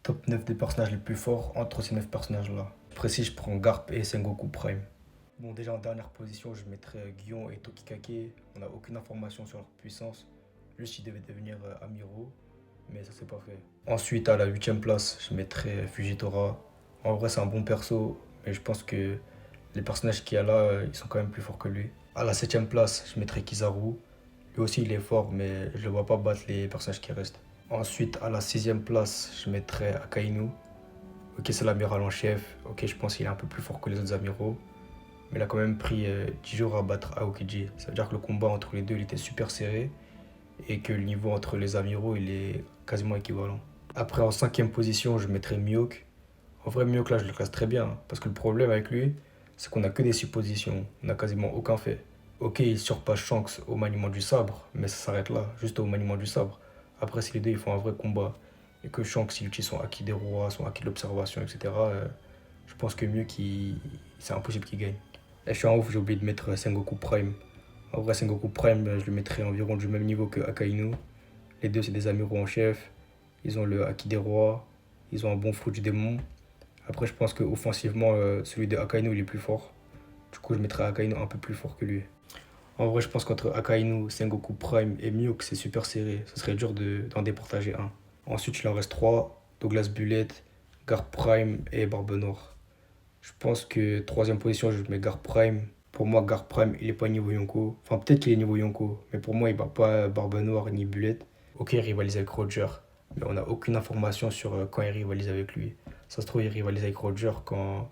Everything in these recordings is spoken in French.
Top 9 des personnages les plus forts entre ces 9 personnages-là. Précis, je prends Garp et Sengoku Prime. Bon, déjà en dernière position, je mettrais Gion et Tokikake. On n'a aucune information sur leur puissance. Juste, ils devaient devenir amiraux, mais ça s'est pas fait. Ensuite, à la 8ème place, je mettrais Fujitora. En vrai, c'est un bon perso, mais je pense que les personnages qu'il y a là, ils sont quand même plus forts que lui. À la 7ème place, je mettrais Kizaru. Lui aussi, il est fort, mais je le vois pas battre les personnages qui restent. Ensuite, à la 6ème place, je mettrais Akainu. Ok, c'est l'amiral en chef. Ok, je pense qu'il est un peu plus fort que les autres amiraux. Mais il a quand même pris 10 jours à battre Aokiji. Ça veut dire que le combat entre les deux, il était super serré. Et que le niveau entre les amiraux, il est quasiment équivalent. Après, en 5ème position, je mettrais Mihawk. En vrai, Mihawk, là, je le classe très bien. Parce que le problème avec lui, c'est qu'on a que des suppositions. On n'a quasiment aucun fait. Ok, il surpasse Shanks au maniement du sabre, mais ça s'arrête là, juste au maniement du sabre. Après, si les deux ils font un vrai combat et que Shanks il utilise son acquis des rois, son acquis de l'observation, etc., je pense que mieux c'est impossible qu'il gagne. Et je suis en ouf, j'ai oublié de mettre Sengoku Prime. En vrai, Sengoku Prime, je le mettrais environ du même niveau que Akainu. Les deux, c'est des amiraux en chef. Ils ont le acquis des rois. Ils ont un bon fruit du démon. Après, je pense qu'offensivement, celui de Akainu, il est plus fort. Du coup, je mettrais Akainu un peu plus fort que lui. En vrai, je pense qu'entre Akainu, Sengoku Prime et Mihawk, c'est super serré. Ce serait dur d'en départager un. Ensuite, il en reste trois. Douglas Bullet, Garp Prime et Barbe Noire. Je pense que troisième position, je mets Garp Prime. Pour moi, Garp Prime, il est pas niveau Yonko. Enfin, peut-être qu'il est niveau Yonko, mais pour moi, il bat pas Barbe Noire ni Bullet. Ok, il rivalise avec Roger, mais on n'a aucune information sur quand il rivalise avec lui. Ça se trouve, il rivalise avec Roger quand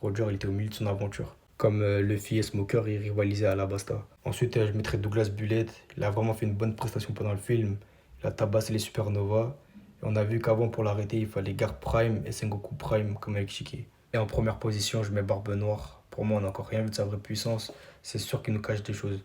Roger il était au milieu de son aventure. Comme Luffy et Smoker, ils rivalisaient à la Basta. Ensuite, je mettrais Douglas Bullet. Il a vraiment fait une bonne prestation pendant le film. Il a tabassé les supernovas. Et on a vu qu'avant, pour l'arrêter, il fallait Garp Prime et Sengoku Prime, comme avec Shiki. Et en première position, je mets Barbe Noire. Pour moi, on n'a encore rien vu de sa vraie puissance. C'est sûr qu'il nous cache des choses.